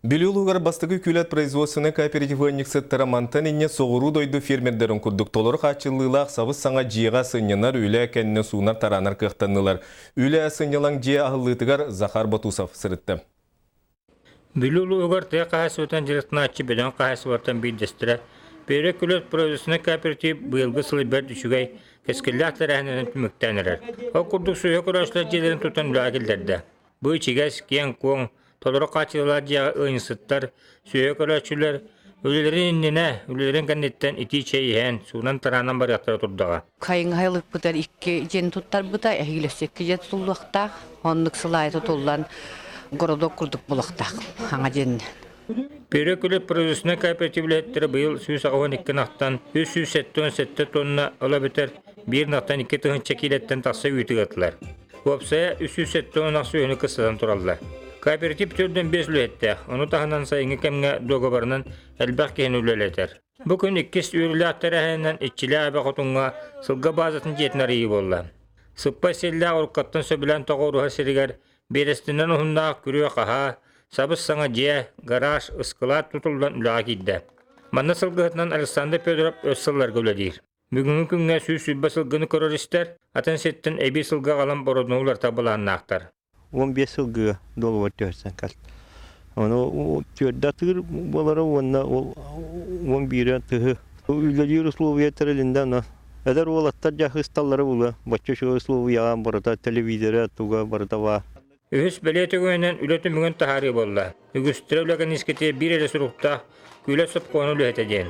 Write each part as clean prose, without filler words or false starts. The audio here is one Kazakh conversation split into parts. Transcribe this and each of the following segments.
Билюлугар бастығы күлет производственный кооперативы никсеттері мантанине соғыру дойду фермердерін күрдік толыры қачылылақ сабыз саңа жиға сынянар үлі әкәніне суынар таранар қықтанылар. Үлі әсынялан жия ағылытығар Захар Батусов сырытты. Билюлугар тәе қағасы өтен жырықтына атчы бәден қағасы вартан бейдестірі. Бері күлет производственный кооператив бұйылғы сылы бәр düşігай кәскелі ақтар әхінен түміктәнірер. Ол күрдік суя күрашылар жерлерін тұтан үлі әкелдерді. Бұй чигәс кен коң Толору қачылар жағы ұйынсыттар, сүйе көрәчілер, өлілерін иннене, өлілерін кәнеттен ити чейхен, суынан таранан бар яқтары тұрдаға. Қайын ғайлық бұдар икі жен тұттар бұда, әгілесекке жет сұлуақтақ, онлық сылайты толлан ғородок күрдік бұлақтақ, аңа женнен. Бері күліп продюсіне кооперативлеттері бұйыл сүйіс ағуан 2 нақтан 370 тонна ола бітер, 1 нақтан 2 тұғын чекилеттен тақсы үйтік атылар. Опсая 370 тонна сүйіні қыстадан тұралдар. Кооператив түрден 5 үлетті, оны тағынан сайынғы кәмге доғабарынан әлбәқ кейін үлелетер. Бүкін 2 үйірлі ақтар әхінен etçili әбі құтынға сылға базатын жетінар ие болла. Сыппа селі ұрқаттан сөбілен тоғыруға серігер, берестінен ұхындағы күрі қаға, сабыз саңа же, гараж, ысқылат тұтылдан үліға кейді. Манна сылғытынан Александр Петров өз сыллар көледейір. Бүгінгі күнге сүй-сүйбі сылғыны көріристер, атын сеттін әбей сылға қалам бородыңылар табыланын ақтар. 15 yılgı dolu var kal. Onu tüydatır bolara ona 11 tühü. Ülkeler Slovenya terilinden eder olatlar jahıstalları bulu. Başka şu Slovenya burada televizyona tuga burada var. Ühüs belete göğünden ületim bugün tahari bolla. Ügüstürevlaka nisketi bir ele surukta küle söp konu lühetedin.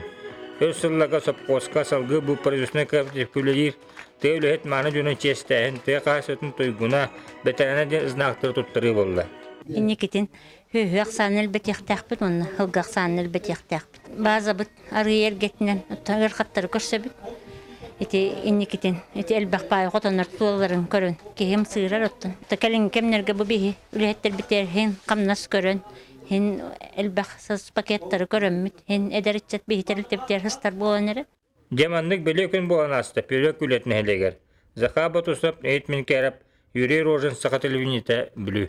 Öz sıllaga söp koska salgı bu prezüsüne kapitip küledir. Tevlühet manı cünün çesteğin, tüye kahsötün tuyguna, beterene den ıznaktır tutturı bolla. İnneketin hühüyak sanil betektakbit, onu hılgak sanil betektakbit. Bazı bit arıyer getinen, tağır katları körsebit. İnneketin, elbaq bayi qotanlar tuğaların körün, kehim sığırar ottun. Tekelin kemnerge bu bihi, ülehetler biter, hen kamnas körün, hen elbaq saz paketleri körünmüt, hen ederitcet bihi teriltebiter hıstar boğanları. Cemanlık belekün boğan hasta, pörek ületine heleger. Zaka Batusov eğitmen kerap, yüreği rojun sakat elvinite bülü.